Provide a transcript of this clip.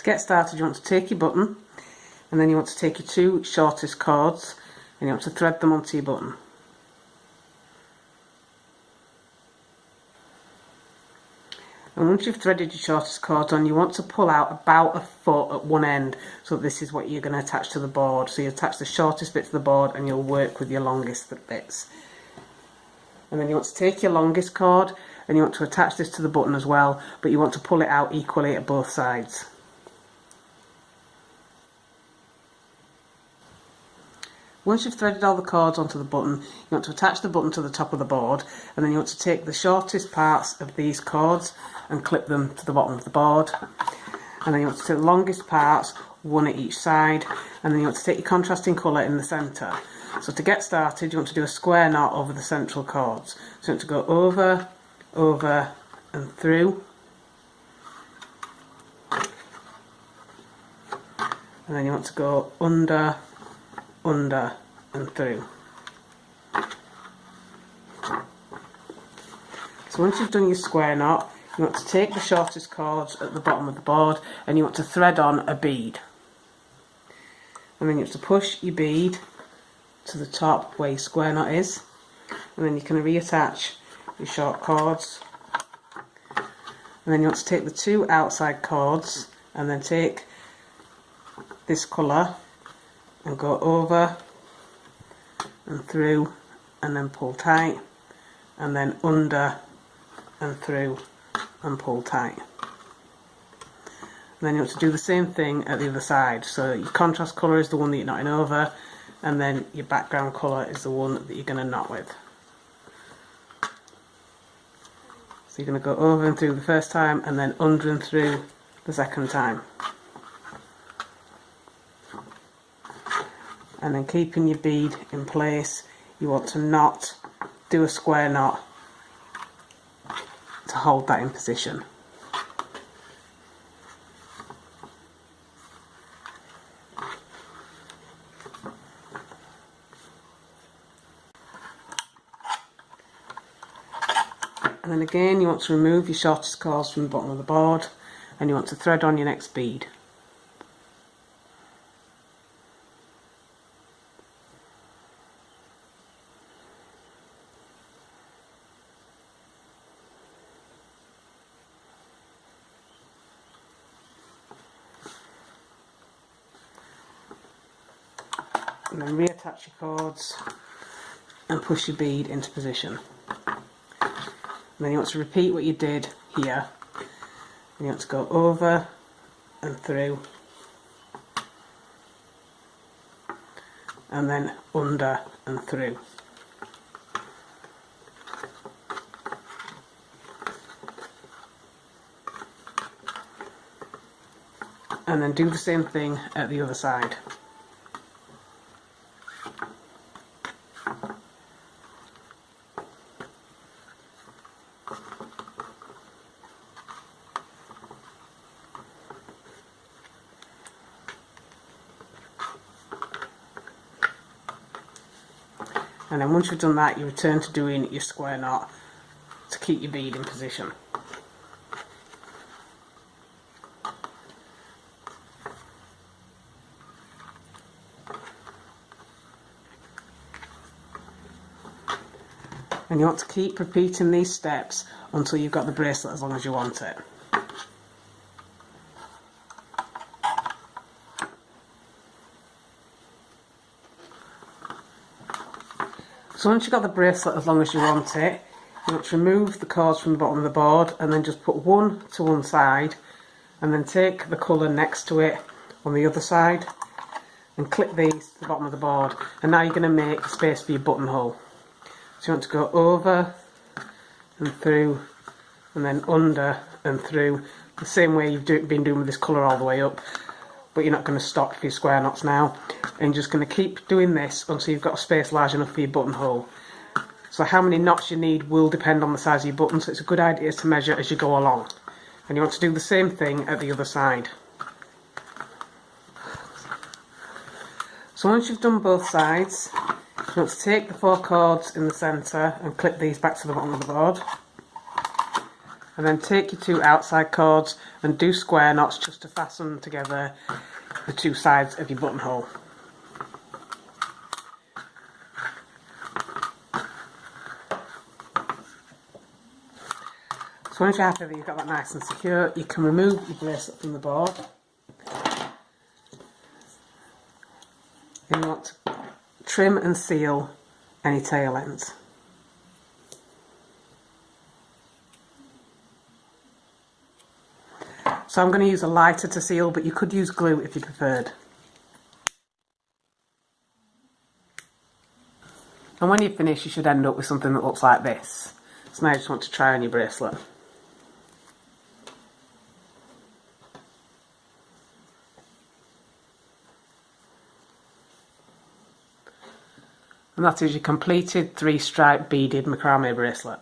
To get started, you want to take your button, and then you want to take your two shortest cords and you want to thread them onto your button. And once you've threaded your shortest cords on, you want to pull out about a foot at one end, so this is what you're going to attach to the board. So you attach the shortest bit to the board and you'll work with your longest bits. And then you want to take your longest cord and you want to attach this to the button as well, but you want to pull it out equally at both sides. Once you've threaded all the cords onto the button, you want to attach the button to the top of the board, and then you want to take the shortest parts of these cords and clip them to the bottom of the board. And then you want to take the longest parts, one at each side, and then you want to take your contrasting colour in the centre. So to get started, you want to do a square knot over the central cords. So you want to go over, over and through. And then you want to go under, under and through. So once you've done your square knot, you want to take the shortest cords at the bottom of the board and you want to thread on a bead. And then you have to push your bead to the top where your square knot is, and then you can reattach your short cords. And then you want to take the two outside cords and then take this colour and go over and through and then pull tight, and then under and through and pull tight. And then you want to do the same thing at the other side. So your contrast colour is the one that you're knotting over, and then your background colour is the one that you're going to knot with. So you're going to go over and through the first time and then under and through the second time. And then keeping your bead in place, you want to knot, do a square knot to hold that in position. And then again you want to remove your shortest cords from the bottom of the board and you want to thread on your next bead. And then reattach your cords and push your bead into position. And then you want to repeat what you did here. And you want to go over and through and then under and through. And then do the same thing at the other side. And then once you've done that, you return to doing your square knot to keep your bead in position. And you want to keep repeating these steps until you've got the bracelet as long as you want it. So once you've got the bracelet as long as you want it, you want to remove the cords from the bottom of the board and then just put one to one side and then take the colour next to it on the other side and clip these to the bottom of the board, and now you're going to make a space for your buttonhole. So you want to go over and through and then under and through, the same way you've been doing with this colour all the way up, but you're not going to stop for your square knots now. And you're just going to keep doing this until you've got a space large enough for your buttonhole. So how many knots you need will depend on the size of your button, so it's a good idea to measure as you go along. And you want to do the same thing at the other side. So once you've done both sides, you want to take the four cords in the centre and clip these back to the bottom of the board. And then take your 2 outside cords and do square knots just to fasten together the 2 sides of your buttonhole. So once you're happy that you've got that nice and secure, you can remove your bracelet from the board. And you want to trim and seal any tail ends. So I'm going to use a lighter to seal, but you could use glue if you preferred. And when you finish, you should end up with something that looks like this. So now you just want to try on your bracelet. And that is your completed 3-stripe beaded macrame bracelet.